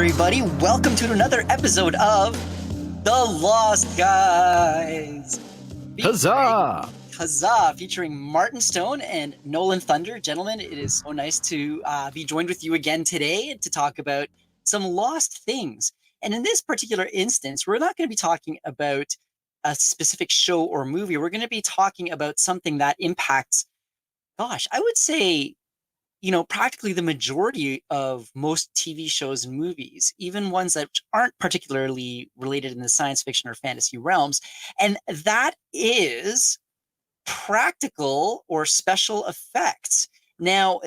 everybody. Welcome to another episode of The Lost Guys. Huzzah! Huzzah! Featuring Martin Stone and Nolan Thunder. Gentlemen, it is so nice to be joined with you again today to talk about some lost things. And in this particular instance, we're not going to be talking about a specific show or movie. We're going to be talking about something that impacts, gosh, I would say, practically the majority of most TV shows and movies, even ones that aren't particularly related in the science fiction or fantasy realms. And that is practical or special effects. Now,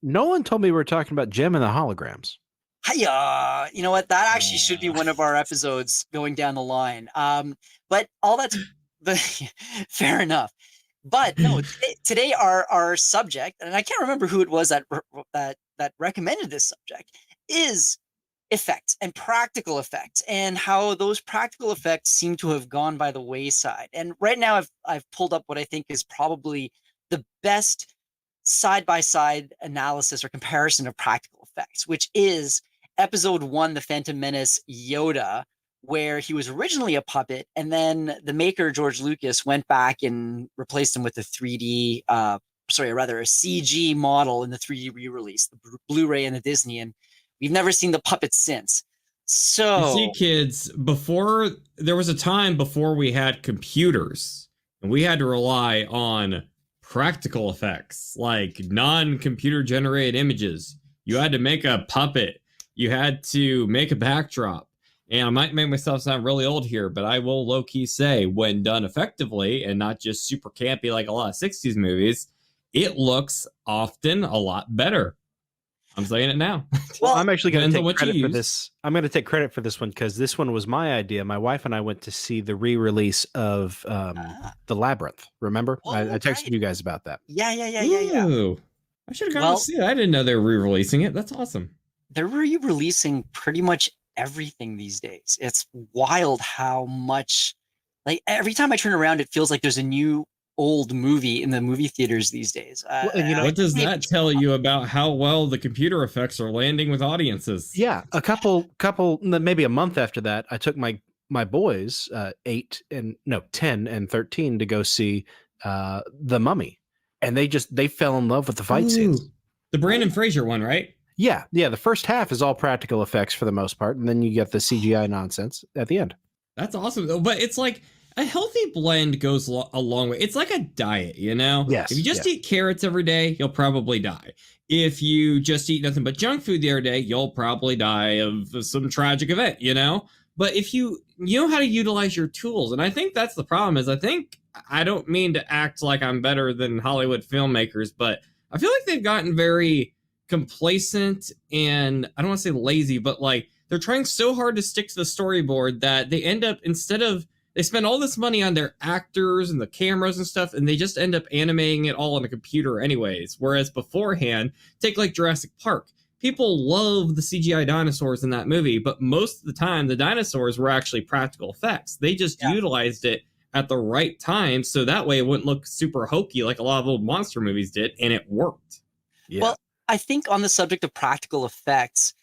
Nolan told me we were talking about Gem and the holograms. Hiya! You know what? That actually should be one of our episodes going down the line. But all that's fair enough. But no, today our subject, and I can't remember who it was that recommended this subject, is effects and practical effects, and how those practical effects seem to have gone by the wayside. And right now, I've pulled up what I think is probably the best side-by-side analysis or comparison of practical effects, which is Episode 1, The Phantom Menace Yoda, where he was originally a puppet, and then the maker, George Lucas, went back and replaced him with a a CG model in the 3D re-release, the Blu-ray and the Disney, and we've never seen the puppet since. So, you see, kids, there was a time before we had computers, and we had to rely on practical effects, like non-computer generated images. You had to make a puppet. You had to make a backdrop. And I might make myself sound really old here, but I will low-key say, when done effectively and not just super campy like a lot of 60s movies, it looks often a lot better. I'm saying it now. Well, I'm actually going to take credit for this. I'm going to take credit for this one because this one was my idea. My wife and I went to see the re-release of The Labyrinth. Remember? I texted you guys about that. Yeah. Ooh, I should have gone to see it. I didn't know they were re-releasing it. That's awesome. They're re-releasing pretty much everything these days. It's wild how much, like, every time I turn around, it feels like there's a new old movie in the movie theaters these days. What does that tell you about how well the computer effects are landing with audiences? Yeah, a couple, maybe a month after that, I took my boys, 10 and 13, to go see The Mummy, and they fell in love with the fight scenes. The Brandon Fraser one, right? Yeah. The first half is all practical effects for the most part, and then you get the CGI nonsense at the end. That's awesome, though. But it's like a healthy blend goes a long way. It's like a diet, you know? Yes. If you just eat carrots every day, you'll probably die. If you just eat nothing but junk food the other day, you'll probably die of some tragic event, you know? But if you know how to utilize your tools, and I think that's the problem, is I don't mean to act like I'm better than Hollywood filmmakers, but I feel like they've gotten very complacent and I don't want to say lazy, but like they're trying so hard to stick to the storyboard that they end up, they spend all this money on their actors and the cameras and stuff, and they just end up animating it all on a computer anyways. Whereas beforehand, take like Jurassic Park. People love the CGI dinosaurs in that movie, but most of the time the dinosaurs were actually practical effects. They just utilized it at the right time, so that way it wouldn't look super hokey like a lot of old monster movies did, and it worked. Yeah. Well, I think on the subject of practical effects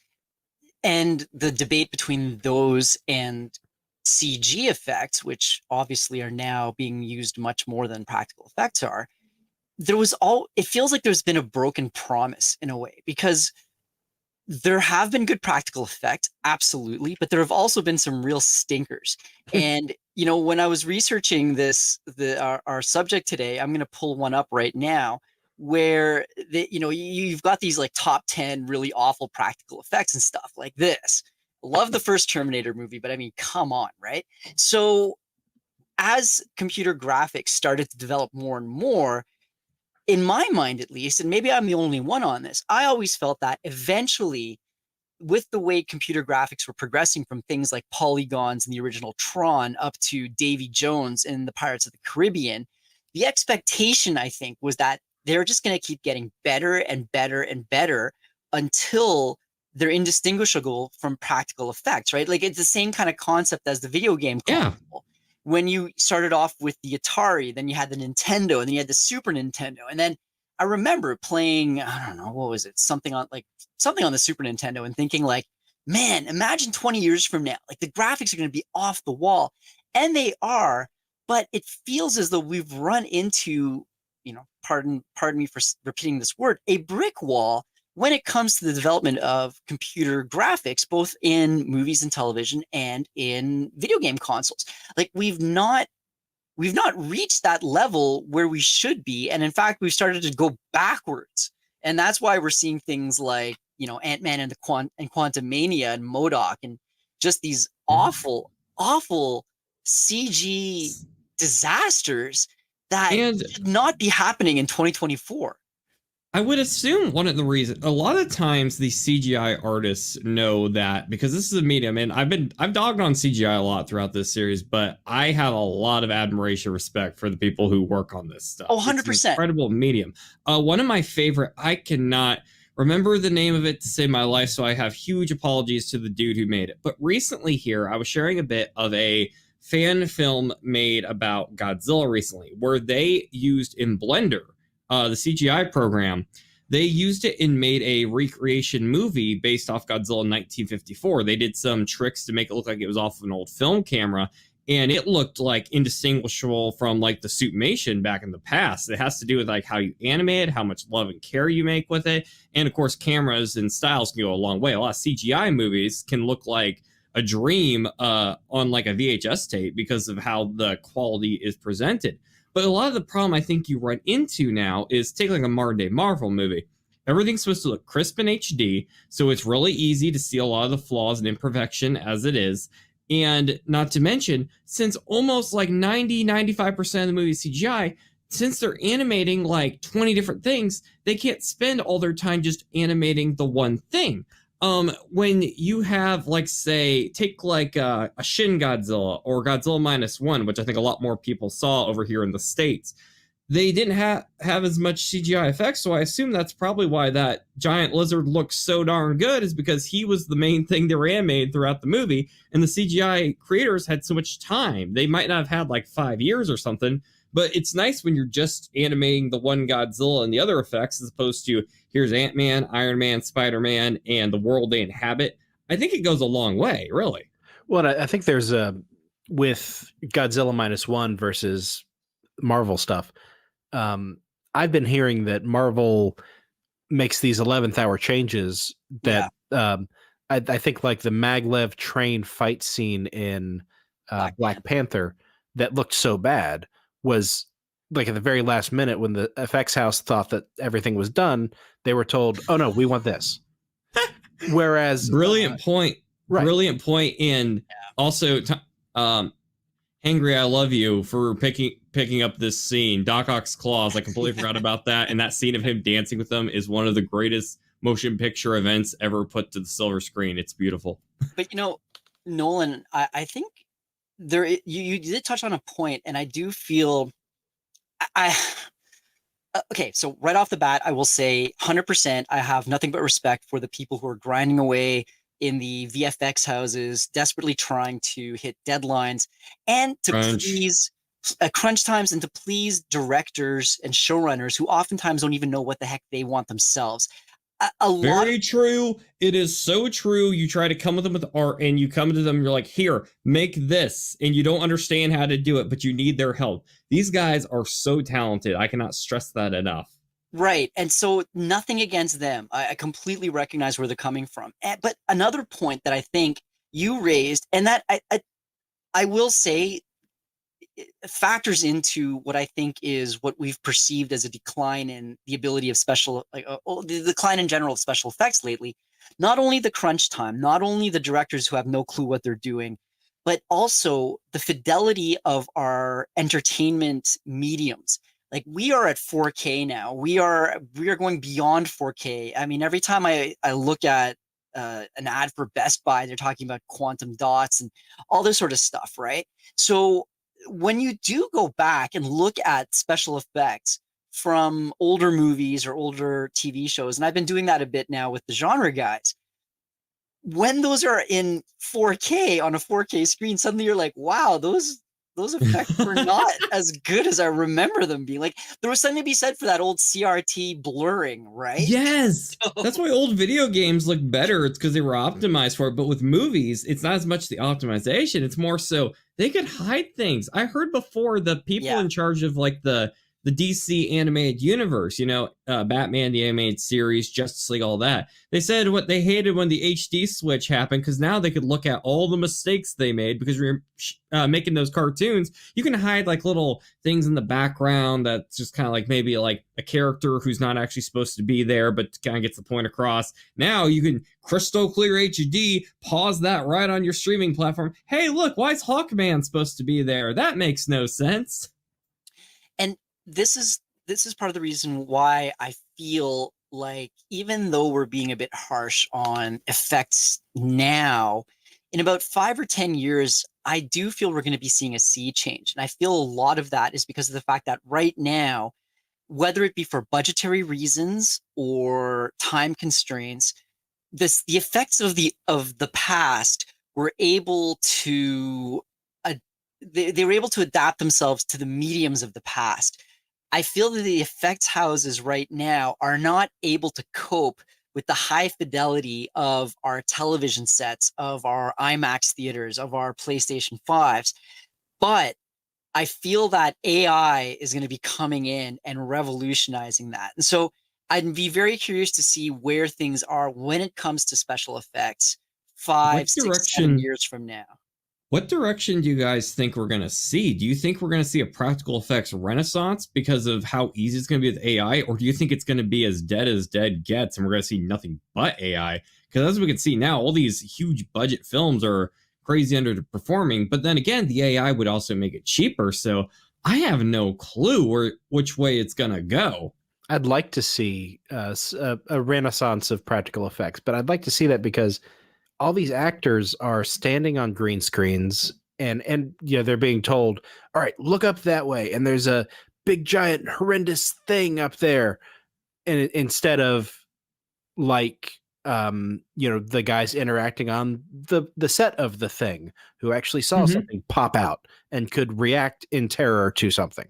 and the debate between those and CG effects, which obviously are now being used much more than practical effects are, it feels like there's been a broken promise in a way, because there have been good practical effects, absolutely, but there have also been some real stinkers. And, when I was researching our subject today, I'm going to pull one up right now, where you've got these like top 10 really awful practical effects and stuff like this. Love the first Terminator movie, but I mean, come on, right? So as computer graphics started to develop more and more, in my mind at least, and maybe I'm the only one on this, I always felt that eventually, with the way computer graphics were progressing from things like polygons in the original Tron up to Davy Jones in the Pirates of the Caribbean, the expectation, I think, was that they're just going to keep getting better and better and better until they're indistinguishable from practical effects, right? Like, it's the same kind of concept as the video game console. When you started off with the Atari, then you had the Nintendo, and then you had the Super Nintendo. And then I remember playing, I don't know, what was it? Something on the Super Nintendo, and thinking like, man, imagine 20 years from now, like the graphics are going to be off the wall, and they are, but it feels as though we've run into, pardon me for repeating this word, a brick wall when it comes to the development of computer graphics, both in movies and television and in video game consoles. Like we've not reached that level where we should be, and in fact we've started to go backwards, and that's why we're seeing things like Ant-Man and Quantumania and MODOK and just these awful CG disasters that And should not be happening in 2024. I would assume one of the reasons, a lot of times these CGI artists know that because this is a medium, and I've dogged on CGI a lot throughout this series, but I have a lot of admiration, respect for the people who work on this stuff. Oh, 100%. It's an incredible medium. One of my favorite, I cannot remember the name of it to save my life, so I have huge apologies to the dude who made it. But recently here, I was sharing a bit of a fan film made about Godzilla recently, where they used in Blender, the CGI program, they used it and made a recreation movie based off Godzilla in 1954. They did some tricks to make it look like it was off of an old film camera, and it looked like indistinguishable from like the Suitmation back in the past. It has to do with like how you animate it, how much love and care you make with it, and of course cameras and styles can go a long way. A lot of CGI movies can look like a dream on like a VHS tape because of how the quality is presented. But a lot of the problem I think you run into now is take like a modern day Marvel movie. Everything's supposed to look crisp in HD, so it's really easy to see a lot of the flaws and imperfection as it is. And not to mention, since almost like 95% of the movie is CGI, since they're animating like 20 different things, they can't spend all their time just animating the one thing. When you have like, say, take like a Shin Godzilla or Godzilla -1, which I think a lot more people saw over here in the States, they didn't have as much CGI effects, so I assume that's probably why that giant lizard looks so darn good, is because he was the main thing they were animated throughout the movie, and the CGI creators had so much time. They might not have had like 5 years or something, but it's nice when you're just animating the one Godzilla and the other effects, as opposed to here's Ant-Man, Iron Man, Spider-Man, and the world they inhabit. I think it goes a long way, really. Well, I think there's with Godzilla -1 versus Marvel stuff. I've been hearing that Marvel makes these 11th hour changes that I think like the maglev train fight scene in Black Panther that looked so bad was like at the very last minute when the FX house thought that everything was done, they were told, "Oh no, we want this." Whereas brilliant point. Right. Brilliant point. And also Hangry, I love you for picking up this scene. Doc Ock's claws, I completely forgot about that. And that scene of him dancing with them is one of the greatest motion picture events ever put to the silver screen. It's beautiful. But Nolan, I think you did touch on a point, and I do feel okay, so right off the bat, I will say 100%, I have nothing but respect for the people who are grinding away in the VFX houses, desperately trying to hit deadlines and to please crunch times, and to please directors and showrunners who oftentimes don't even know what the heck they want themselves. Very true. It is so true. You try to come with them with art, and you come to them, you're like, here, make this, and you don't understand how to do it, but you need their help. These guys are so talented. I cannot stress that enough. Right. And so nothing against them. I completely recognize where they're coming from. But another point that I think you raised, and that I will say factors into what I think is what we've perceived as a decline in the ability of the decline in general of special effects lately. Not only the crunch time, not only the directors who have no clue what they're doing, but also the fidelity of our entertainment mediums. Like, we are at 4K now. We are going beyond 4K. I mean, every time I look at an ad for Best Buy, they're talking about quantum dots and all this sort of stuff, right? So when you do go back and look at special effects from older movies or older TV shows, and I've been doing that a bit now with the genre guys, when those are in 4K on a 4K screen, suddenly you're like, wow, those those effects were not as good as I remember them being. Like, there was something to be said for that old CRT blurring, right? Yes. That's why old video games look better. It's because they were optimized for it. But with movies, it's not as much the optimization. It's more so they could hide things. I heard before the people Yeah. in charge of like the DC animated universe, Batman, the animated series, Justice League, all that. They said what they hated when the HD switch happened because now they could look at all the mistakes they made because we were making those cartoons. You can hide like little things in the background that's just kind of like maybe like a character who's not actually supposed to be there, but kind of gets the point across. Now you can crystal clear HD, pause that right on your streaming platform. Hey, look, why is Hawkman supposed to be there? That makes no sense. And this is part of the reason why I feel like, even though we're being a bit harsh on effects now, in about 5 or 10 years, I do feel we're going to be seeing a sea change. And I feel a lot of that is because of the fact that right now, whether it be for budgetary reasons or time constraints, the effects of the past were able to they were able to adapt themselves to the mediums of the past. I feel that the effects houses right now are not able to cope with the high fidelity of our television sets, of our IMAX theaters, of our PlayStation 5s. But I feel that AI is going to be coming in and revolutionizing that. And so I'd be very curious to see where things are when it comes to special effects 5, 6, 7 years from now. What direction do you guys think we're going to see? Do you think we're going to see a practical effects renaissance because of how easy it's going to be with AI? Or do you think it's going to be as dead gets and we're going to see nothing but AI? Because as we can see now, all these huge budget films are crazy underperforming. But then again, the AI would also make it cheaper. So I have no clue which way it's going to go. I'd like to see a renaissance of practical effects, but I'd like to see that because all these actors are standing on green screens and they're being told, all right, look up that way. And there's a big, giant, horrendous thing up there. And instead of like, the guys interacting on the set of the thing who actually saw something pop out and could react in terror to something.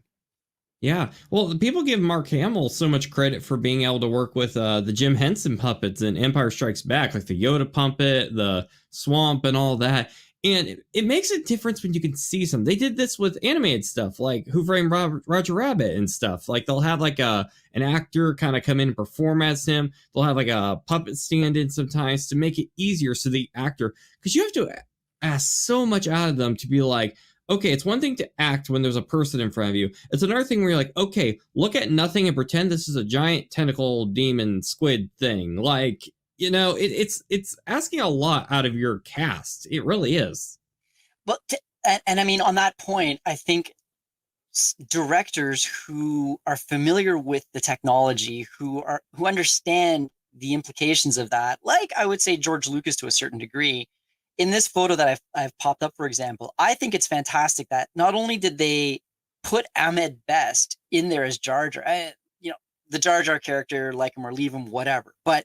Yeah, well, people give Mark Hamill so much credit for being able to work with the Jim Henson puppets in Empire Strikes Back, like the Yoda puppet, the swamp, and all that. And it makes a difference when you can see some. They did this with animated stuff, like Who Framed Roger Rabbit and stuff. Like they'll have like an actor kind of come in and perform as him. They'll have like a puppet stand in sometimes to make it easier so the actor, because you have to ask so much out of them to be like, okay, it's one thing to act when there's a person in front of you. It's another thing where you're like, okay, look at nothing and pretend this is a giant tentacle demon squid thing. Like, it's asking a lot out of your cast. It really is. But and I mean, on that point, I think directors who are familiar with the technology, who understand the implications of that, like I would say George Lucas to a certain degree. In this photo that I've popped up, for example, I think it's fantastic that not only did they put Ahmed Best in there as Jar Jar, the Jar Jar character, like him or leave him, whatever, but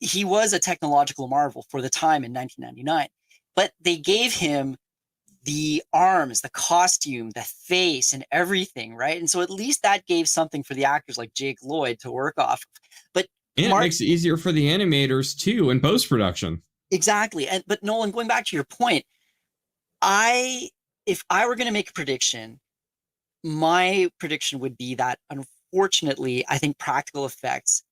he was a technological marvel for the time in 1999. But they gave him the arms, the costume, the face, and everything, right? And so at least that gave something for the actors like Jake Lloyd to work off of. But it makes it easier for the animators too in post-production. Exactly. But Nolan, going back to your point, if I were going to make a prediction, my prediction would be that, unfortunately, I think practical effects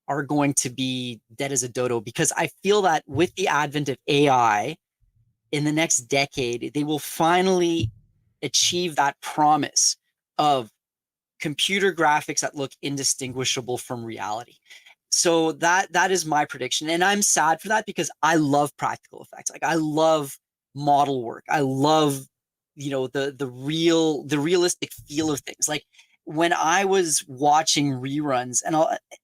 are going to be dead as a dodo, because I feel that with the advent of AI in the next decade, they will finally achieve that promise of computer graphics that look indistinguishable from reality. So that is my prediction, and I'm sad for that because I love practical effects. Like I love model work. I love, the realistic feel of things. Like when I was watching reruns, and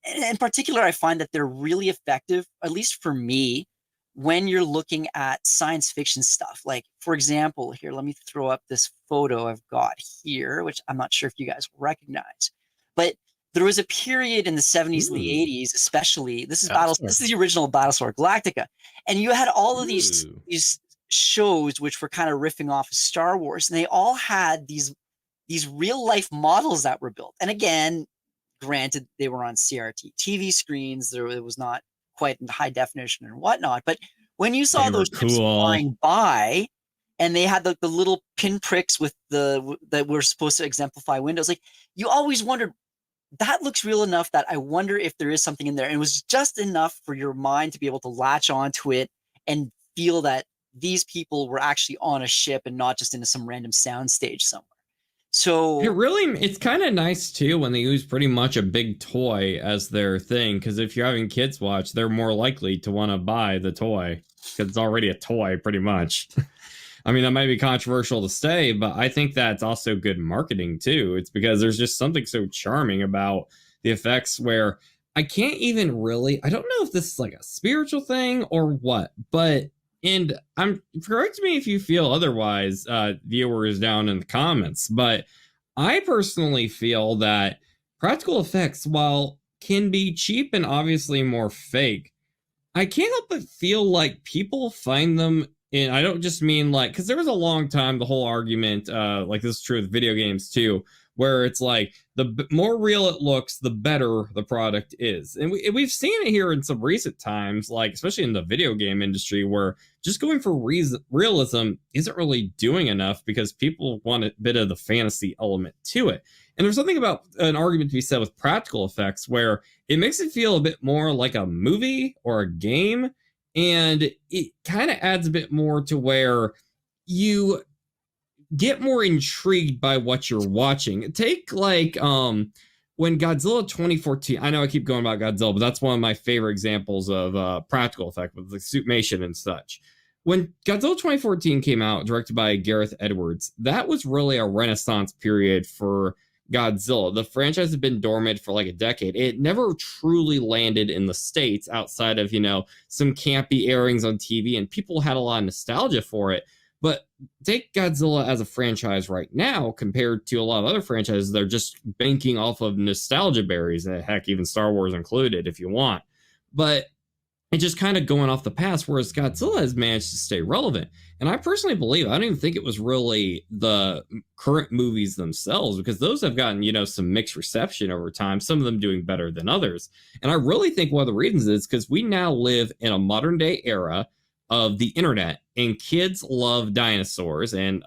in particular, I find that they're really effective, at least for me, when you're looking at science fiction stuff. Like, for example, here, let me throw up this photo I've got here, which I'm not sure if you guys recognize, but there was a period in the 70s and the 80s, especially. This is the original Battlestar Galactica, and you had all of these shows which were kind of riffing off of Star Wars, and they all had these real life models that were built. And again, granted, they were on CRT TV screens. It was not quite in high definition and whatnot. But when you saw They were those ships cool. flying by, and they had the little pinpricks with that were supposed to exemplify windows, like you always wondered, that looks real enough that I wonder if there is something in there. And it was just enough for your mind to be able to latch onto it and feel that these people were actually on a ship and not just into some random soundstage somewhere. So it's kind of nice too when they use pretty much a big toy as their thing, because if you're having kids watch, they're more likely to want to buy the toy because it's already a toy pretty much. I mean, that might be controversial to say, but I think that's also good marketing too. It's because there's just something so charming about the effects where I can't even really, I don't know if this is like a spiritual thing or what, but, and correct me if you feel otherwise, viewers down in the comments, but I personally feel that practical effects, while can be cheap and obviously more fake, I can't help but feel like people find them. And I don't just mean like, because there was a long time, the whole argument, like this is true with video games too, where it's like the more real it looks, the better the product is. And we've seen it here in some recent times, like especially in the video game industry, where just going for realism isn't really doing enough because people want a bit of the fantasy element to it. And there's something about an argument to be said with practical effects where it makes it feel a bit more like a movie or a game. And it kind of adds a bit more to where you get more intrigued by what you're watching. Take like when Godzilla 2014, I know I keep going about Godzilla, but that's one of my favorite examples of practical effect with the suitmation and such. When Godzilla 2014 came out, directed by Gareth Edwards, that was really a renaissance period for Godzilla. The franchise had been dormant for like a decade. It never truly landed in the States outside of, some campy airings on TV, and people had a lot of nostalgia for it. But take Godzilla as a franchise right now compared to a lot of other franchises, they're just banking off of nostalgia berries, and heck, even Star Wars included if you want. But it's just kind of going off the past, whereas Godzilla has managed to stay relevant. And I personally believe, I don't even think it was really the current movies themselves, because those have gotten, some mixed reception over time, some of them doing better than others. And I really think one of the reasons is because we now live in a modern day era of the internet, and kids love dinosaurs, and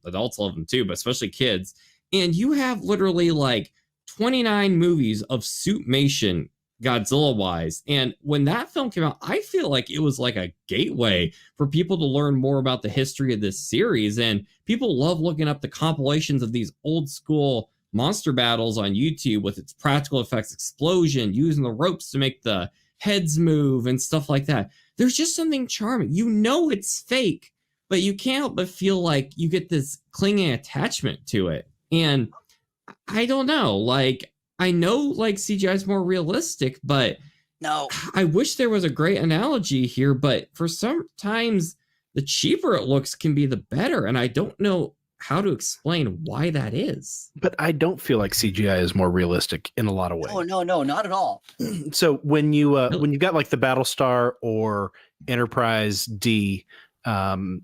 adults love them too, but especially kids. And you have literally like 29 movies of suitmation Godzilla-wise. And when that film came out, I feel like it was like a gateway for people to learn more about the history of this series. And people love looking up the compilations of these old school monster battles on YouTube with its practical effects explosion, using the ropes to make the heads move and stuff like that. There's just something charming. It's fake, but you can't help but feel like you get this clinging attachment to it. And I don't know, like, I know like CGI is more realistic, but no, I wish there was a great analogy here, but for sometimes the cheaper it looks can be the better. And I don't know how to explain why that is. But I don't feel like CGI is more realistic in a lot of ways. Oh, no, not at all. So when you got like the Battlestar or Enterprise D, I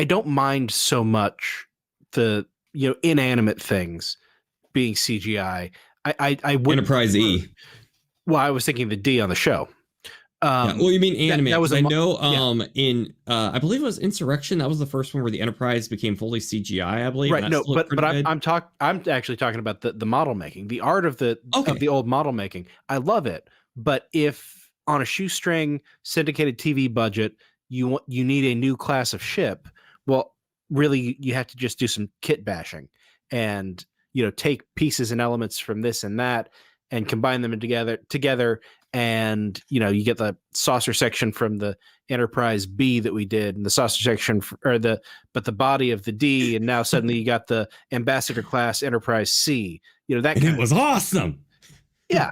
don't mind so much the inanimate things being CGI. I would Enterprise E. Well, I was thinking the D on the show. Well, you mean animate? That was I know. In I believe it was Insurrection. That was the first one where the Enterprise became fully CGI. I believe. Right. No, but I'm actually talking about the model making, the art of the old model making. I love it, but if on a shoestring syndicated TV budget you need a new class of ship, well, really you have to just do some kit bashing and take pieces and elements from this and that and combine them together. And you get the saucer section from the Enterprise B that we did, and the saucer section but the body of the D, and now suddenly you got the Ambassador class Enterprise C. That was awesome. Yeah,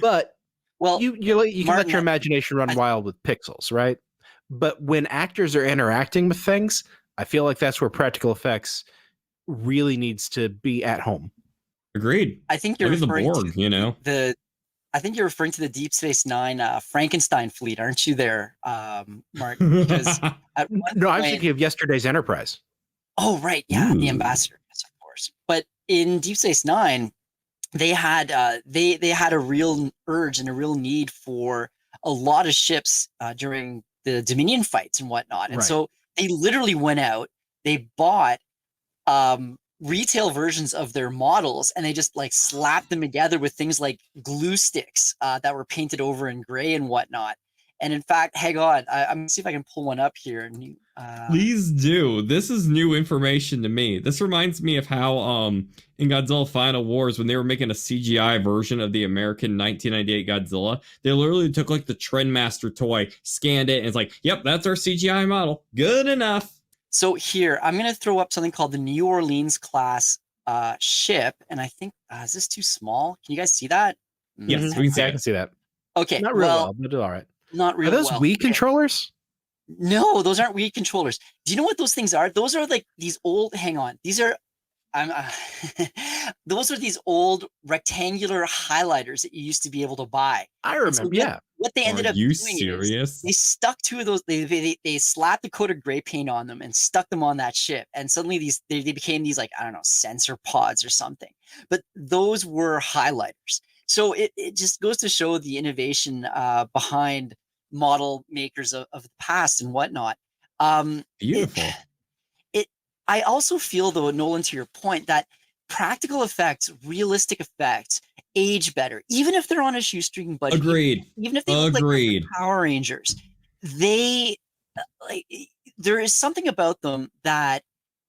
but you can Martin, let your imagination run wild with pixels, right? But when actors are interacting with things, I feel like that's where practical effects really needs to be at home. Agreed. I think you're referring to I think you're referring to the Deep Space Nine Frankenstein fleet, aren't you there, Martin? Because at one No, I was point, thinking of yesterday's Enterprise. oh right, yeah, the Ooh. ambassador, yes, of course. But in Deep Space Nine, they had a real urge and a real need for a lot of ships during the Dominion fights and whatnot, and Right. so they literally went out, they bought retail versions of their models, and they just like slapped them together with things like glue sticks that were painted over in gray and whatnot. And in fact, hang on, I'm gonna see if I can pull one up here. And Please do. This is new information to me. This reminds me of how in Godzilla Final Wars, when they were making a CGI version of the American 1998 Godzilla, they literally took like the Trendmaster toy, scanned it, and it's like, yep, that's our CGI model. Good enough. So here, I'm gonna throw up something called the New Orleans class ship, and I think is this too small? Can you guys see that? Yes, Mhm. we can see Yeah, I it. can see that. Okay, Not real well, well, but all right. not Are real those well. Wii Okay. controllers? No, those aren't Wii controllers. Do you know what those things are? Those are like these old. Hang on, these are. I'm. Those are these old rectangular highlighters that you used to be able to buy. I And so remember. Yeah. what they Are ended up you doing is serious? they stuck two of those. They slapped a coat of gray paint on them and stuck them on that ship. And suddenly they became these like I don't know sensor pods or something. But those were highlighters. So it just goes to show the innovation behind model makers of the past and whatnot. Beautiful. It I also feel though, Nolan, to your point, that practical effects, realistic effects, age better, even if they're on a shoestring budget. Agreed. Even if they look like Agreed. Power Rangers, they like there is something about them that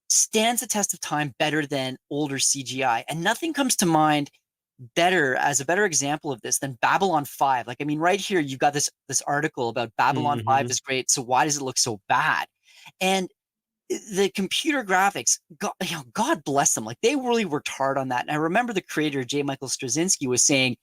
stands the test of time better than older CGI, and nothing comes to mind better as a better example of this than Babylon 5. Like, I mean, right here, you've got this article about Babylon 5 Mhm. is great, so why does it look so bad? And the computer graphics, God, God bless them. Like they really worked hard on that. And I remember the creator, J. Michael Straczynski, was saying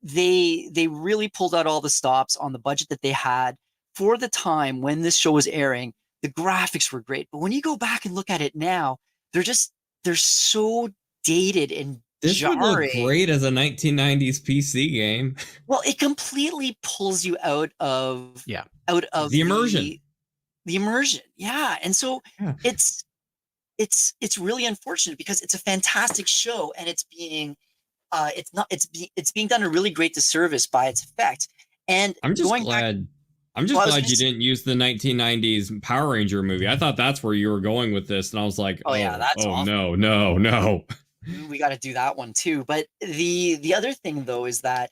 they really pulled out all the stops on the budget that they had for the time when this show was airing. The graphics were great, but when you go back and look at it now, they're so dated and This would look jarring. great as a 1990s PC game. Well, it completely pulls you out of Yeah. The immersion. The immersion, yeah. And so Yeah. it's really unfortunate because it's a fantastic show and it's being done a really great disservice by its effect. And I'm just going back, glad. I'm just well, I was glad gonna you say, didn't use the 1990s Power Ranger movie. I thought that's where you were going with this, and I was like, oh yeah, that's awful. no. We got to do that one too. But the other thing though is that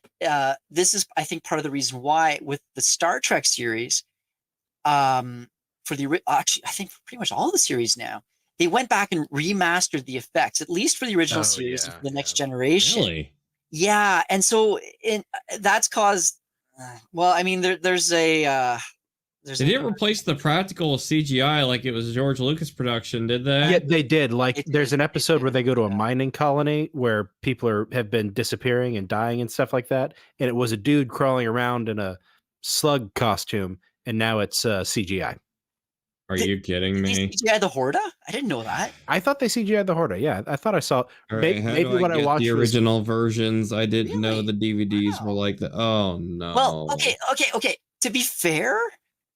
this is I think part of the reason why with the Star Trek series, for the actually I think for pretty much all the series now, they went back and remastered the effects, at least for the original Oh, series and yeah, for the next yeah. generation. Really? Yeah, and so that's caused. Well, I mean, there's a there's They a didn't replace the practical with CGI like it was George Lucas production, did they? Yeah, they did. Like, They there's did, an they episode did. where they go to a Yeah. mining colony where people have been disappearing and dying and stuff like that, and it was a dude crawling around in a slug costume, and now it's CGI. Are you kidding Did they me? CGI the Horda? I didn't know that. I thought they CGI'd the Horda. Yeah, I thought I saw. All right, how Maybe do I what I get watched the was original versions? I didn't know Really? the DVDs were Wow. like the. Oh no. Well, okay. To be fair,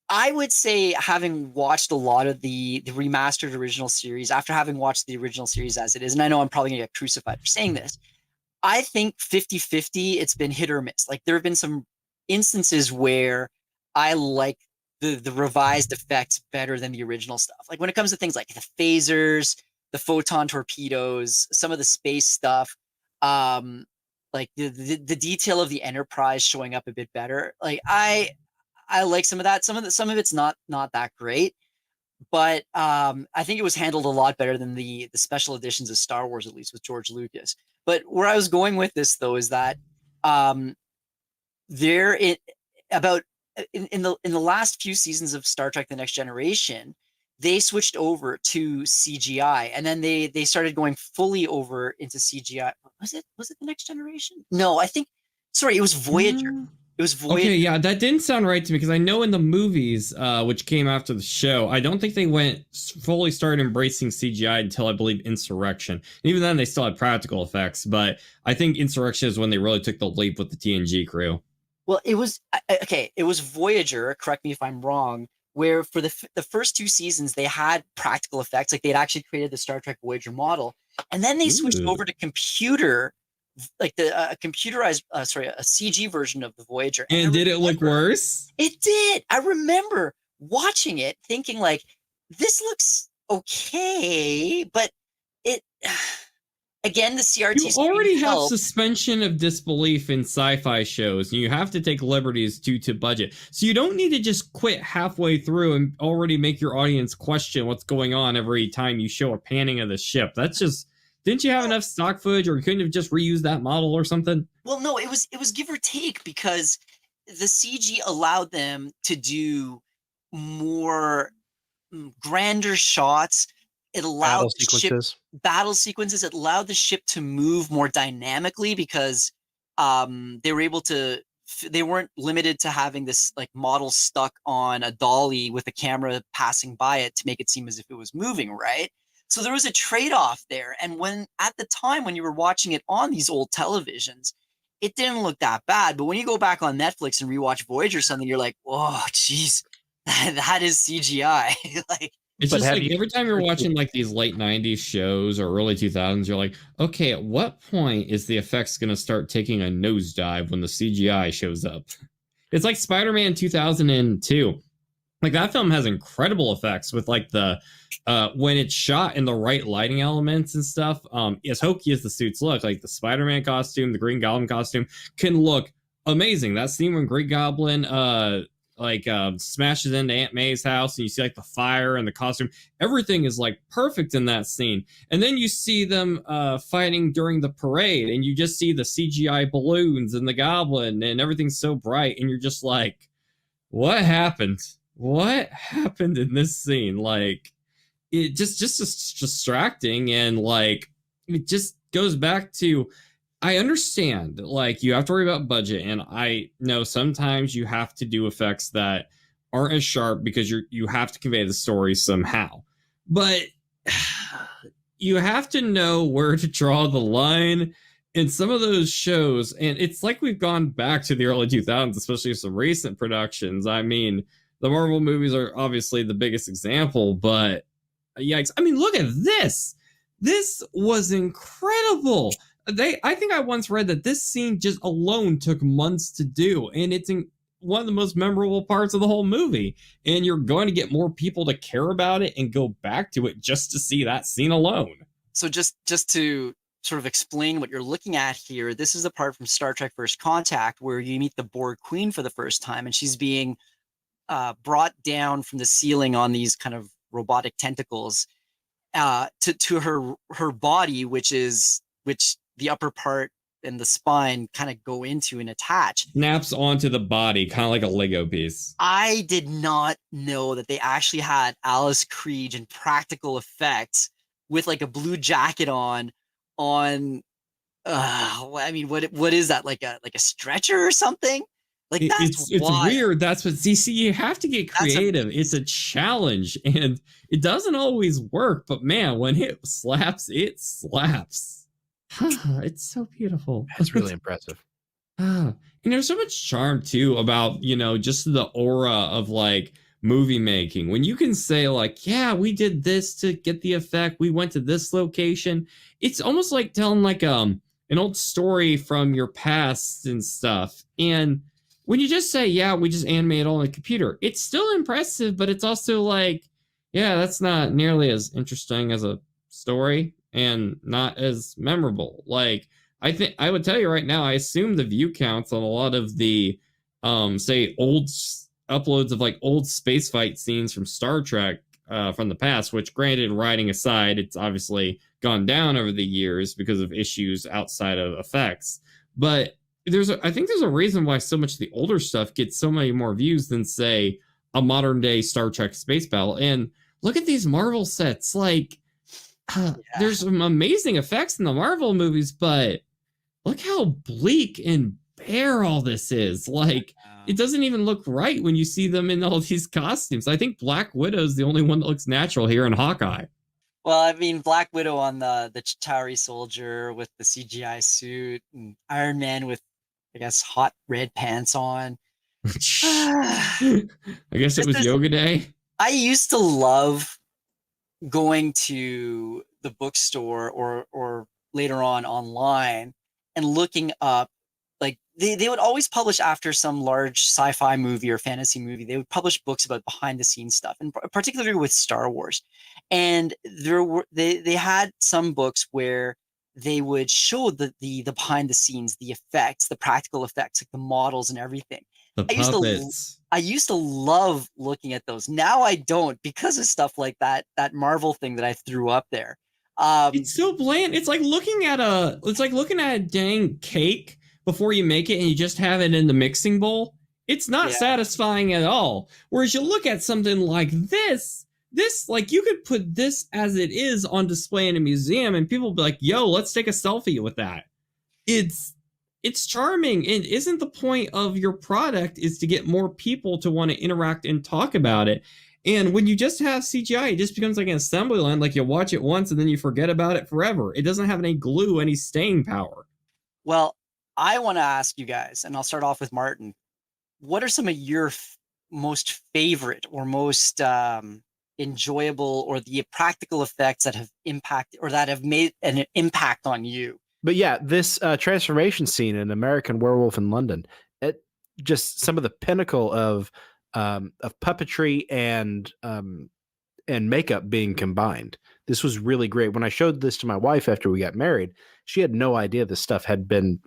I would say having watched a lot of the remastered original series, after having watched the original series as it is, and I know I'm probably gonna get crucified for saying this, I think 50-50, it's been hit or miss. Like there have been some instances where I like the revised effects better than the original stuff. Like when it comes to things like the phasers, the photon torpedoes, some of the space stuff, um, like the detail of the Enterprise showing up a bit better. Like I like some of that. Some of it's not that great, but I think it was handled a lot better than the special editions of Star Wars, at least with George Lucas. But where I was going with this though is that um, there it about in the last few seasons of Star Trek: The Next Generation, they switched over to CGI, and then they started going fully over into CGI. Was it The Next Generation? No, I think. Sorry, it was Voyager. It was Voyager. Okay, yeah, that didn't sound right to me because I know in the movies, which came after the show, I don't think they fully started embracing CGI until I believe Insurrection. And even then, they still had practical effects, but I think Insurrection is when they really took the leap with the TNG crew. Well, it was okay. It was Voyager. Correct me if I'm wrong. Where for the first 2 seasons they had practical effects, like they'd actually created the Star Trek Voyager model, and then they switched over to computer, like the computerized, a CG version of the Voyager. And did it look worse? It did. I remember watching it, thinking like, this looks okay, but it. Again, the CRT. You already have suspension of disbelief in sci-fi shows, and you have to take liberties due to budget. So you don't need to just quit halfway through and already make your audience question what's going on every time you show a panning of the ship. That's just, didn't you have enough stock footage, or couldn't have just reused that model or something? Well, no, it was give or take, because the CG allowed them to do more grander shots. It allowed battle sequences. It allowed the ship to move more dynamically because they were able to. They weren't limited to having this like model stuck on a dolly with a camera passing by it to make it seem as if it was moving, right? So there was a trade-off there. And when at the time when you were watching it on these old televisions, it didn't look that bad. But when you go back on Netflix and rewatch Voyager or something, you're like, oh, geez, that is CGI. Like. It's just like every time you're watching like these late 90s shows or early 2000s, you're like, okay, at what point is the effects going to start taking a nosedive when the CGI shows up? It's like Spider-Man 2002. Like that film has incredible effects with like the when it's shot in the right lighting elements and stuff. As hokey as the suits look, like the Spider-Man costume, the Green Goblin costume can look amazing. That scene when Green Goblin smashes into Aunt May's house and you see like the fire and the costume, everything is like perfect in that scene. And then you see them fighting during the parade and you just see the CGI balloons and the goblin and everything's so bright and you're just like, what happened in this scene? Like it just distracting, and like it just goes back to, I understand, like, you have to worry about budget, and I know sometimes you have to do effects that aren't as sharp because you have to convey the story somehow. But you have to know where to draw the line in some of those shows, and it's like we've gone back to the early 2000s, especially some recent productions. I mean, the Marvel movies are obviously the biggest example, but yikes. I mean, look at this. This was incredible. I think I once read that this scene just alone took months to do, and it's one of the most memorable parts of the whole movie. And you're going to get more people to care about it and go back to it just to see that scene alone. So just to sort of explain what you're looking at here, this is the part from Star Trek First Contact where you meet the Borg Queen for the first time, and she's being brought down from the ceiling on these kind of robotic tentacles to her body, which the upper part and the spine kind of go into and attach. Snaps onto the body, kind of like a Lego piece. I did not know that they actually had Alice Creed in practical effects with like a blue jacket on. I mean, what is that, like a stretcher or something? Like it's weird. That's what see. You have to get creative. It's a challenge, and it doesn't always work. But man, when it slaps, it slaps. It's so beautiful. That's really impressive. And there's so much charm too about, just the aura of like movie making. When you can say like, yeah, we did this to get the effect. We went to this location. It's almost like telling like an old story from your past and stuff. And when you just say, yeah, we just animate all on the computer, it's still impressive, but it's also like, yeah, that's not nearly as interesting as a story and not as memorable. Like, I think I would tell you right now, I assume the view counts on a lot of the, say, old uploads of like old space fight scenes from Star Trek from the past, which granted, writing aside, it's obviously gone down over the years because of issues outside of effects. But I think there's a reason why so much of the older stuff gets so many more views than, say, a modern day Star Trek space battle. And look at these Marvel sets. Like, there's some amazing effects in the Marvel movies, but look how bleak and bare all this is. Like, it doesn't even look right when you see them in all these costumes. I think Black Widow's the only one that looks natural here in Hawkeye. Well, I mean, Black Widow on the Chitauri soldier with the CGI suit, and Iron Man with, I guess, hot red pants on. I guess it was yoga day. I used to love going to the bookstore or later on online and looking up, like they would always publish after some large sci-fi movie or fantasy movie. They would publish books about behind the scenes stuff, and particularly with Star Wars. And they had some books where they would show the behind the scenes, the effects, the practical effects, like the models and everything. The puppets. I used to love looking at those. Now I don't, because of stuff like that Marvel thing that I threw up there. It's so bland. It's like looking at a dang cake before you make it and you just have it in the mixing bowl. It's not satisfying at all. Whereas you look at something like this, like you could put this as it is on display in a museum and people will be like, yo, let's take a selfie with that. It's charming. And isn't the point of your product is to get more people to want to interact and talk about it? And when you just have CGI, it just becomes like an assembly line. Like you watch it once and then you forget about it forever. It doesn't have any glue, any staying power. Well, I want to ask you guys, and I'll start off with Martin. What are some of your most favorite or most enjoyable or the practical effects that have impacted or that have made an impact on you? But yeah, this transformation scene in American Werewolf in London, it just some of the pinnacle of puppetry and makeup being combined. This was really great. When I showed this to my wife after we got married, she had no idea this stuff had been,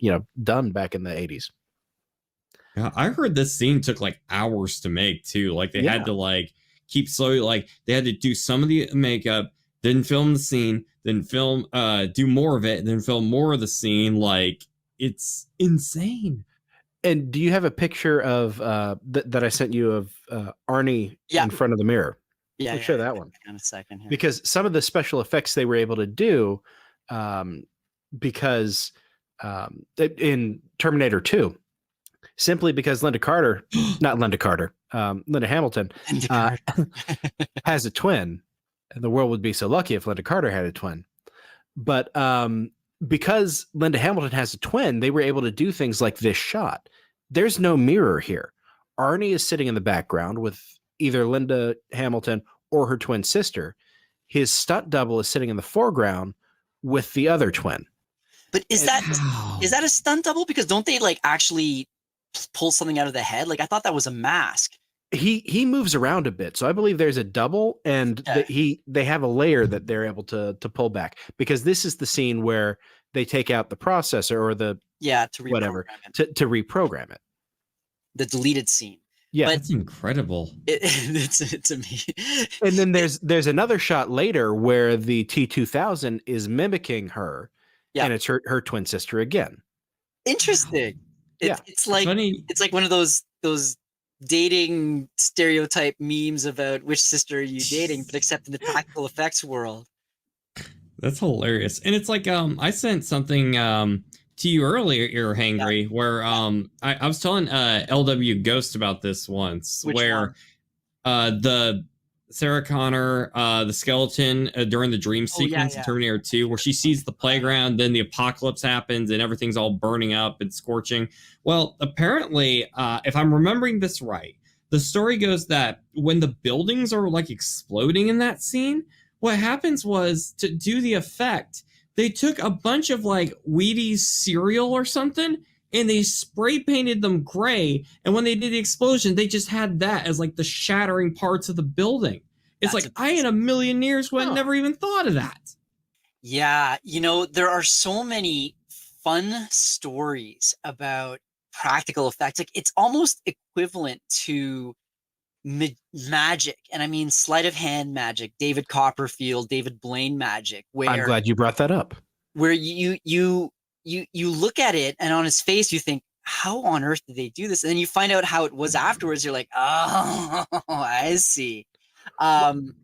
done back in the 80s. Yeah, I heard this scene took like hours to make too. Like they had to like keep slowly, like they had to do some of the makeup, then film the scene, then film, do more of it, and then film more of the scene. Like it's insane. And do you have a picture of that I sent you of Arnie in front of the mirror? Yeah, show that one in a second here. Because some of the special effects they were able to do, because in Terminator 2, simply because Linda Hamilton has a twin, and the world would be so lucky if Linda Carter had a twin. But because Linda Hamilton has a twin, they were able to do things like this shot. There's no mirror here. Arnie is sitting in the background with either Linda Hamilton or her twin sister. His stunt double is sitting in the foreground with the other twin. But is that a stunt double? Because don't they like actually pull something out of the head? Like I thought that was a mask. He moves around a bit, so I believe there's a double, and they have a layer that they're able to pull back, because this is the scene where they take out the processor or the to reprogram it. The deleted scene. Yeah, but that's incredible. It's amazing. And then there's another shot later where the T-2000 is mimicking her, and it's her twin sister again. Interesting. It's like funny. It's like one of those dating stereotype memes about which sister are you dating, but except in the practical effects world. That's hilarious. And it's like I sent something to you earlier, Hangry, where I was telling LW Ghost about this once. Which where the Sarah Connor, the skeleton during the dream sequence in Terminator 2, where she sees the playground, then the apocalypse happens and everything's all burning up and scorching. Well, apparently, if I'm remembering this right, the story goes that when the buildings are like exploding in that scene, what happens was, to do the effect, they took a bunch of like Wheaties cereal or something and they spray painted them gray. And when they did the explosion, they just had that as like the shattering parts of the building. It's like, I in a million years would have never even thought of that. Yeah. There are so many fun stories about practical effects. Like it's almost equivalent to magic. And I mean, sleight of hand magic, David Copperfield, David Blaine magic, where I'm glad you brought that up. Where you look at it and on his face you think, how on earth did they do this? And then you find out how it was afterwards. You're like, oh, I see.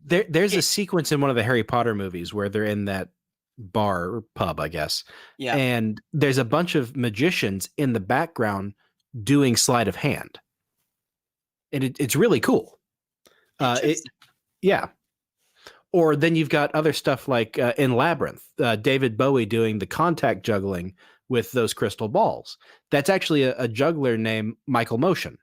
There's a sequence in one of the Harry Potter movies where they're in that bar or pub, I guess. Yeah. And there's a bunch of magicians in the background doing sleight of hand. And it's really cool. Interesting. Yeah. Or then you've got other stuff like in Labyrinth, David Bowie doing the contact juggling with those crystal balls. That's actually a juggler named Michael Motion,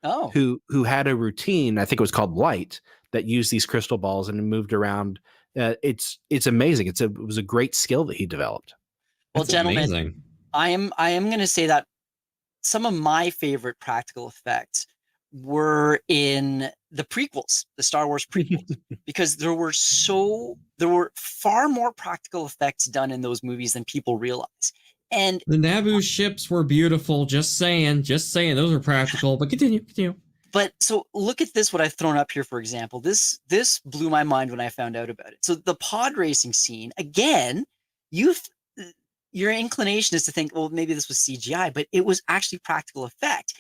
Oh, who had a routine, I think it was called Light, that used these crystal balls and moved around. It's amazing. It was a great skill that he developed. well, That's gentlemen, amazing. I am going to say that some of my favorite practical effects were in the prequels, the Star Wars prequels, because there were far more practical effects done in those movies than people realize. And The Naboo ships were beautiful. Just saying. Those are practical. But continue. but so look at this, what I've thrown up here, for example. This blew my mind when I found out about it. So the pod racing scene, again, your inclination is to think, well, maybe this was CGI, but it was actually practical effect.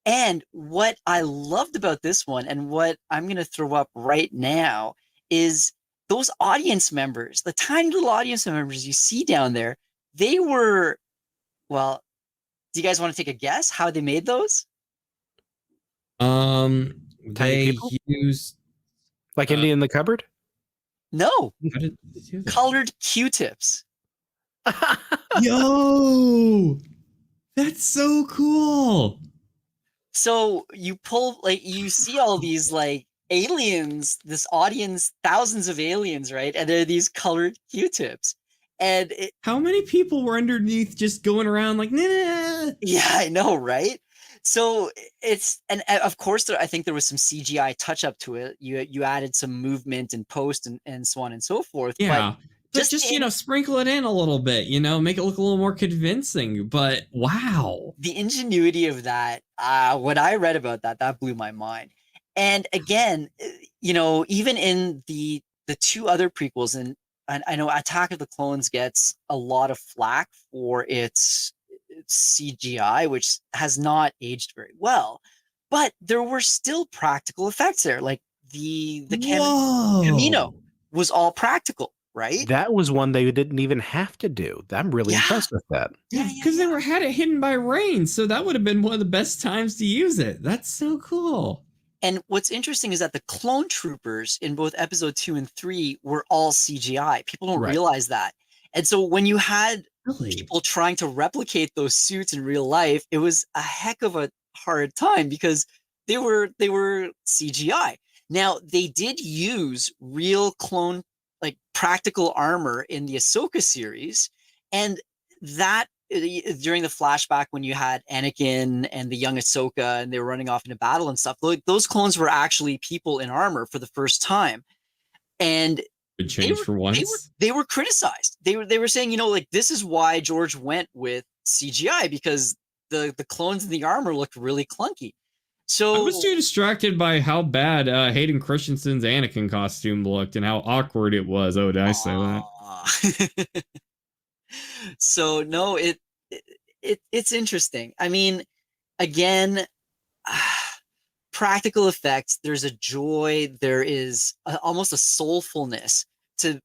And what I loved about this one, and what I'm going to throw up right now, is those audience members, the tiny little audience members you see down there. They were, well, do you guys want to take a guess how they made those? Tiny They people? used Like Indian in the Cupboard? No, how did they do that? colored Q-tips. Yo, that's so cool. So you pull, like, you see all these like aliens, this audience, thousands of aliens, right? And they're these colored Q-tips. And How many people were underneath just going around like, nah? yeah, I know, right? So and of course I think there was some CGI touch up to it. You added some movement and post and so on and so forth. Yeah. But just the sprinkle it in a little bit, make it look a little more convincing. But wow. the ingenuity of that, when I read about that blew my mind. And again, even in the two other prequels, and I know Attack of the Clones gets a lot of flack for its CGI, which has not aged very well, but there were still practical effects there. Like the Camino was all practical, right? That was one they didn't even have to do. I'm really impressed with that. Yeah, because they had it hidden by rain, so that would have been one of the best times to use it. That's so cool. And what's interesting is that the clone troopers in both episode 2 and 3 were all CGI. People don't realize that. And so when you had people trying to replicate those suits in real life, it was a heck of a hard time because they were CGI. Now, they did use real clone, like practical armor in the Ahsoka series, and that during the flashback when you had Anakin and the young Ahsoka and they were running off into battle and stuff, those clones were actually people in armor for the first time. And good change for once. They were criticized. They were saying, like, this is why George went with CGI, because the clones in the armor looked really clunky. So I was too distracted by how bad Hayden Christensen's Anakin costume looked and how awkward it was. Oh, did I say that? So no, it's interesting. I mean, again, practical effects, there's a joy, there is almost a soulfulness to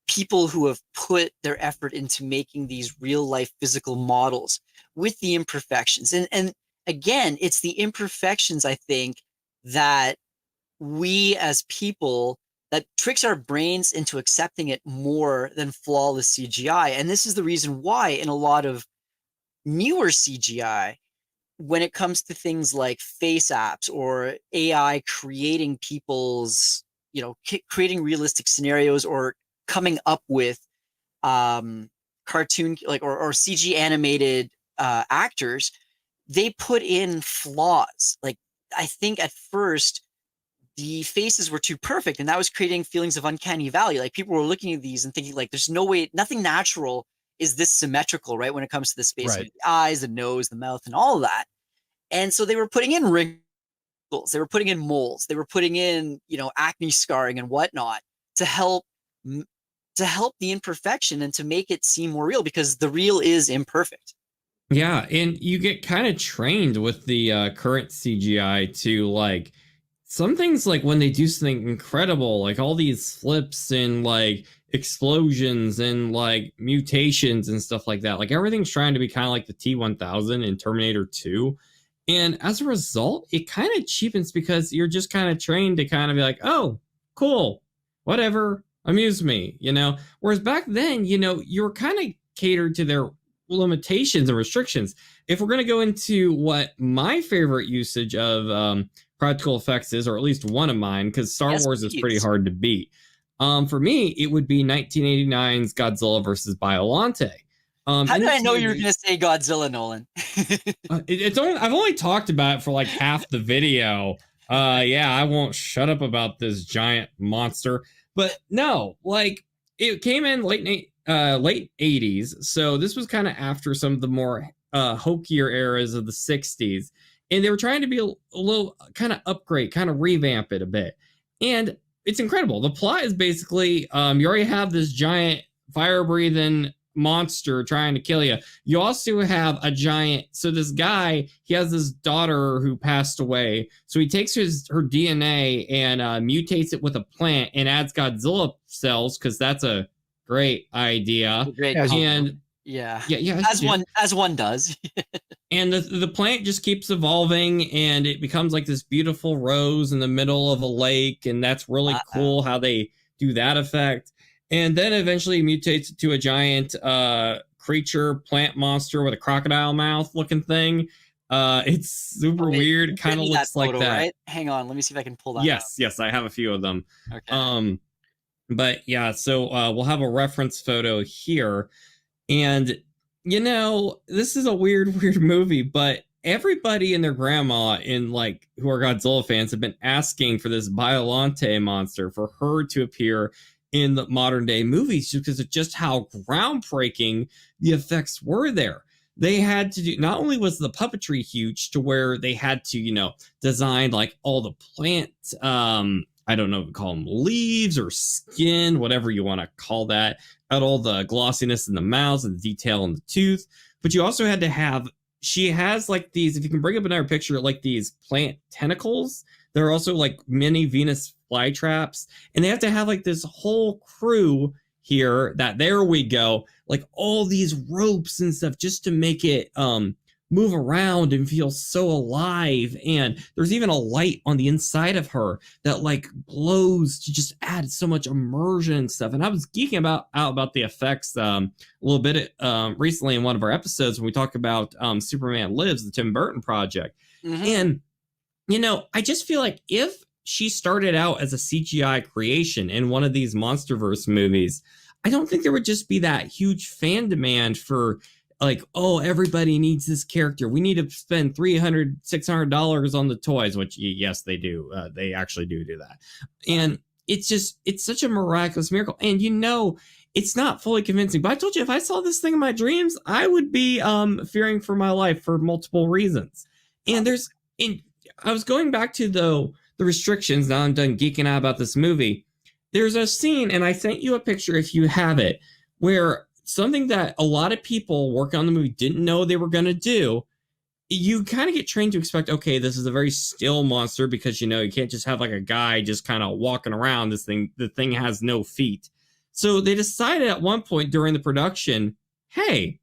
people who have put their effort into making these real life physical models with the imperfections. And again, it's the imperfections, I think, that we as people, that tricks our brains into accepting it more than flawless CGI. And this is the reason why in a lot of newer CGI, when it comes to things like face apps or AI creating people's, creating realistic scenarios or coming up with cartoon or CG animated actors, they put in flaws. Like, I think at first the faces were too perfect, and that was creating feelings of uncanny valley. Like, people were looking at these and thinking, like, there's no way, nothing natural is this symmetrical, right? When it comes to the space of the eyes, the nose, the mouth, and all of that. And so they were putting in wrinkles, they were putting in moles, they were putting in, acne scarring and whatnot to help the imperfection and to make it seem more real, because the real is imperfect. Yeah, and you get kind of trained with the current CGI to, like, some things, like when they do something incredible, like all these flips and like explosions and like mutations and stuff like that. Like everything's trying to be kind of like the T-1000 in Terminator 2. And as a result, it kind of cheapens because you're just kind of trained to kind of be like, oh, cool, whatever, amuse me, you know? Whereas back then, you know, you were kind of catered to their limitations and restrictions. If we're going to go into what my favorite usage of practical effects is, or at least one of mine, because Star Wars is pretty hard to beat. For me, it would be 1989's Godzilla versus Biollante. How did I know you were going to say Godzilla, Nolan? I've only talked about it for like half the video. Yeah, I won't shut up about this giant monster. But no, like it came in late 80s. So this was kind of after some of the more hokier eras of the 60s. And they were trying to be a little kind of upgrade, kind of revamp it a bit. And it's incredible. The plot is basically you already have this giant fire-breathing monster trying to kill you. You also have a giant, so this guy, he has this daughter who passed away. So he takes her DNA and mutates it with a plant and adds Godzilla cells, because that's a great idea. Great. And yeah. As one does. And the plant just keeps evolving, and it becomes like this beautiful rose in the middle of a lake, and that's really cool how they do that effect. And then eventually mutates to a giant creature, plant monster with a crocodile mouth looking thing. It's super weird. It kind of looks like that. Right? Hang on, let me see if I can pull that Yes, I have a few of them. Okay. But yeah, so we'll have a reference photo here. And, you know, this is a weird movie, but everybody and their grandma in like who are Godzilla fans have been asking for this Biollante monster, for her to appear in the modern day movies, just because of just how groundbreaking the effects were there. They had to do, not only was the puppetry huge to where they had to, you know, design like all the plant, I don't know if we call them leaves or skin, whatever you want to call that, at all the glossiness in the mouths and the detail in the tooth. But you also had to have, she has like these, if you can bring up another picture, like these plant tentacles. There are also like mini Venus flytraps, and they have to have like this whole crew here that, there we go, like all these ropes and stuff just to make it move around and feel so alive. And there's even a light on the inside of her that like glows to just add so much immersion and stuff. And I was geeking out about the effects a little bit recently in one of our episodes when we talk about Superman Lives, the Tim Burton project. Mm-hmm. And you know, I just feel like if she started out as a CGI creation in one of these MonsterVerse movies, I don't think there would just be that huge fan demand for like, oh, everybody needs this character. We need to spend $300, $600 on the toys, which yes, they do. They actually do that. And it's such a miraculous miracle. And you know, it's not fully convincing, but I told you, if I saw this thing in my dreams, I would be fearing for my life for multiple reasons. And I was going back to the restrictions. Now I'm done geeking out about this movie. There's a scene, and I sent you a picture if you have it, where something that a lot of people working on the movie didn't know they were going to do. You kind of get trained to expect, okay, this is a very still monster, because, you know, you can't just have like a guy just kind of walking around this thing. The thing has no feet. So they decided at one point during the production, hey,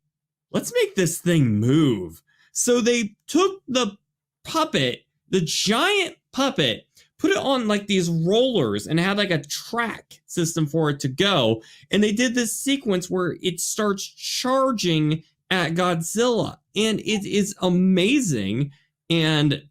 let's make this thing move. So they took the puppet, the giant puppet, put it on like these rollers and had like a track system for it to go. And they did this sequence where it starts charging at Godzilla. And it is amazing. And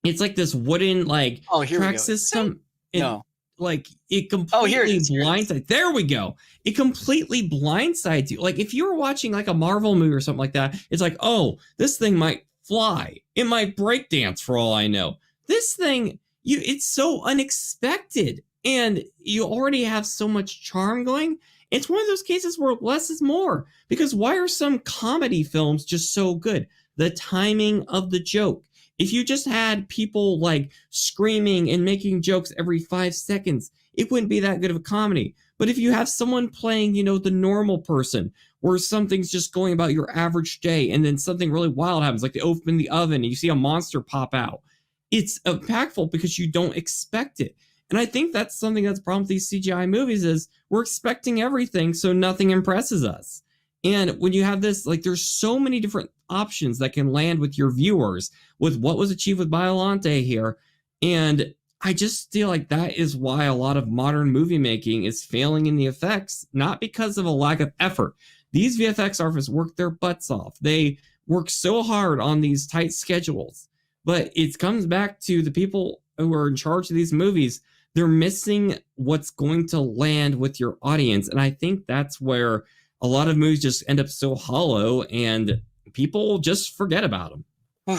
it's like this wooden like track system. No. Like it completely blindsides. There we go. It completely blindsides you. Like if you were watching like a Marvel movie or something like that, it's like, oh, this thing might fly. It might breakdance for all I know. This thing, it's so unexpected, and you already have so much charm going. It's one of those cases where less is more, because why are some comedy films just so good? The timing of the joke. If you just had people like screaming and making jokes every 5 seconds, it wouldn't be that good of a comedy. But if you have someone playing, you know, the normal person, where something's just going about your average day, and then something really wild happens, like they open the oven and you see a monster pop out, it's impactful because you don't expect it. And I think that's something that's a problem with these CGI movies is we're expecting everything, so nothing impresses us. And when you have this, like, there's so many different options that can land with your viewers with what was achieved with Biollante here. And I just feel like that is why a lot of modern movie making is failing in the effects, not because of a lack of effort. These VFX artists work their butts off. They work so hard on these tight schedules, but it comes back to the people who are in charge of these movies. They're missing what's going to land with your audience. And I think that's where a lot of movies just end up so hollow and people just forget about them.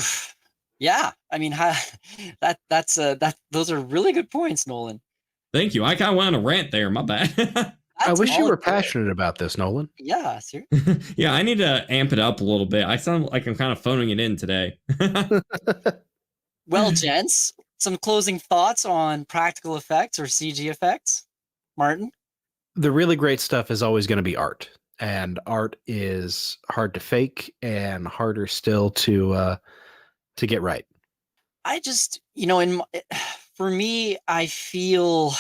Yeah, I mean, those are really good points, Nolan. Thank you. I kind of went on a rant there. My bad. I wish you were good. passionate about this, Nolan. Yeah, seriously. Yeah, I need to amp it up a little bit. I sound like I'm kind of phoning it in today. Well, gents, some closing thoughts on practical effects or CG effects? Martin? The really great stuff is always going to be art. And art is hard to fake and harder still to get right. I just, for me, I feel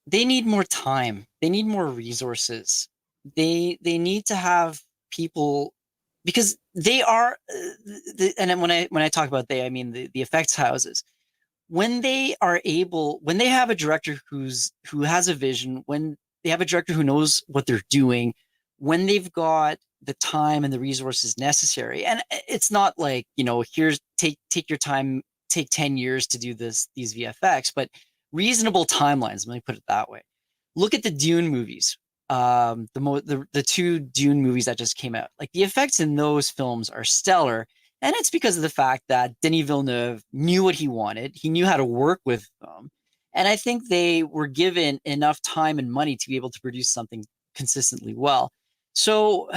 they need more time. They need more resources. They need to have people, because they are, and then when I talk about they, I mean the effects houses. When they have a director who has a vision, when they have a director who knows what they're doing, when they've got the time and the resources necessary, and it's not like, here's take your time, take 10 years to do these VFX, reasonable timelines. Let me put it that way. Look at the Dune movies, the two Dune movies that just came out. Like, the effects in those films are stellar, and it's because of the fact that Denis Villeneuve knew what he wanted. He knew how to work with them, and I think they were given enough time and money to be able to produce something consistently well. So,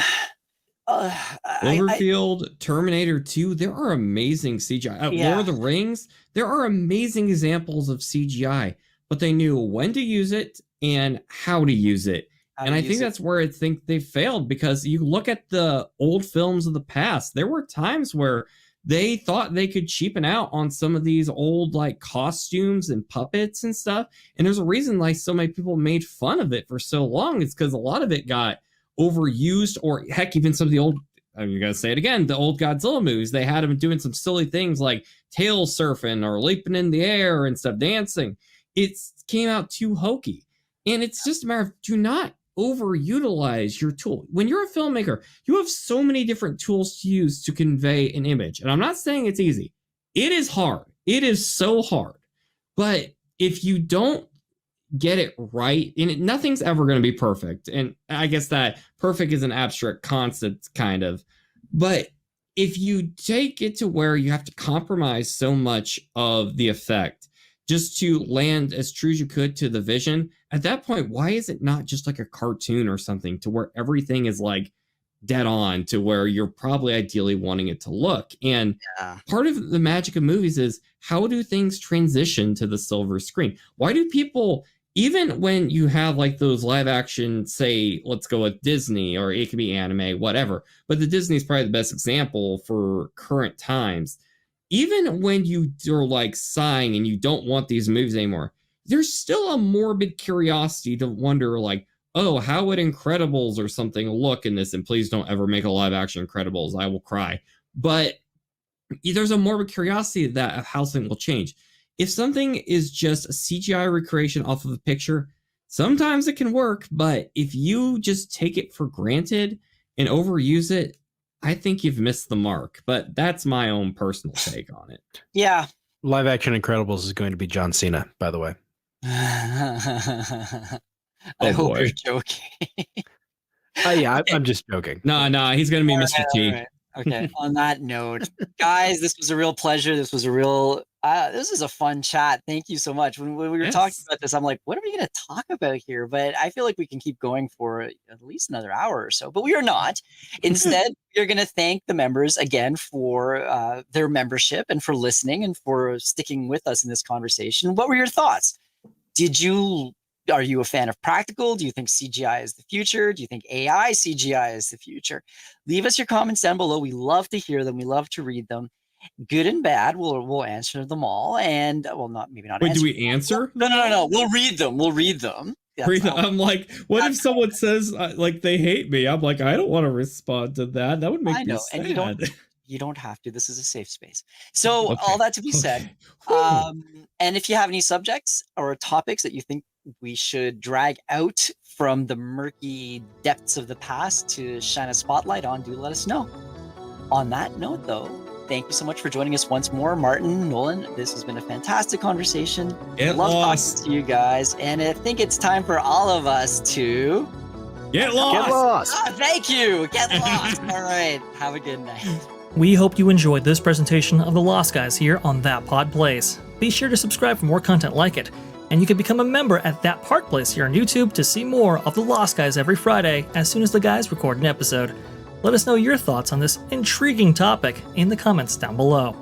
Cloverfield, Terminator 2, there are amazing CGI. Lord of the Rings, there are amazing examples of CGI, but they knew when to use it and how to use it. And I think that's where I think they failed, because you look at the old films of the past, there were times where they thought they could cheapen out on some of these old like costumes and puppets and stuff. And there's a reason like so many people made fun of it for so long. It's because a lot of it got overused, or heck, even some of the old, I'm going to say it again, the old Godzilla movies, they had them doing some silly things like tail surfing or leaping in the air and stuff, dancing. It came out too hokey. And it's just a matter of, do not overutilize your tool. When you're a filmmaker, you have so many different tools to use to convey an image. And I'm not saying it's easy. It is hard. It is so hard. But if you don't get it right, and nothing's ever going to be perfect. And I guess that perfect is an abstract concept, kind of. But if you take it to where you have to compromise so much of the effect just to land as true as you could to the vision, at that point, why is it not just like a cartoon or something to where everything is like dead on to where you're probably ideally wanting it to look? And part of the magic of movies is, how do things transition to the silver screen? Why do people, even when you have like those live action, say, let's go with Disney, or it could be anime, whatever, but the Disney is probably the best example for current times. Even when you are like sighing and you don't want these movies anymore, there's still a morbid curiosity to wonder like, oh, how would Incredibles or something look in this? And please don't ever make a live action Incredibles. I will cry. But there's a morbid curiosity that of how something will change. If something is just a CGI recreation off of a picture, sometimes it can work. But if you just take it for granted and overuse it, I think you've missed the mark. But that's my own personal take on it. Yeah. Live action Incredibles is going to be John Cena, by the way. I hope you're joking. Yeah, I'm just joking. No, he's going to be Mr. T. Right. Okay. On that note, guys, this was a real pleasure. This was a fun chat. Thank you so much. When we were talking about this, I'm like, what are we going to talk about here? But I feel like we can keep going for at least another hour or so, but we are not. Instead, we're going to thank the members again for their membership and for listening and for sticking with us in this conversation. What were your thoughts? Are you a fan of practical? Do you think CGI is the future? Do you think AI CGI is the future? Leave us your comments down below. We love to hear them. We love to read them. good and bad. We'll answer them all, and well, not maybe not. Wait, do answer we answer? No. We'll read them. We'll read them. I'm like, what if someone says like they hate me? I'm like, I don't want to respond to that. That would make me sad. And you don't have to. This is a safe space. So Okay. all that to be said, and if you have any subjects or topics that you think we should drag out from the murky depths of the past to shine a spotlight on, do let us know. On that note, though, thank you so much for joining us once more, Martin, Nolan. This has been a fantastic conversation. Get Love lost. talking to you guys, and I think it's time for all of us to Get lost. Get lost. thank you. Get lost. All right. Have a good night. We hope you enjoyed this presentation of The Lost Guys here on That Pod Place. Be sure to subscribe for more content like it, and you can become a member at That Pod Place here on YouTube to see more of The Lost Guys every Friday as soon as the guys record an episode. Let us know your thoughts on this intriguing topic in the comments down below.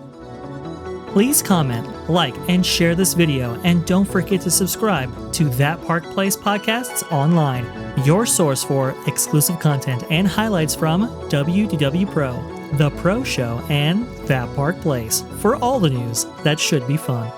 Please comment, like, and share this video, and don't forget to subscribe to That Park Place Podcasts Online, your source for exclusive content and highlights from WDW Pro, The Pro Show, and That Park Place for all the news that should be fun.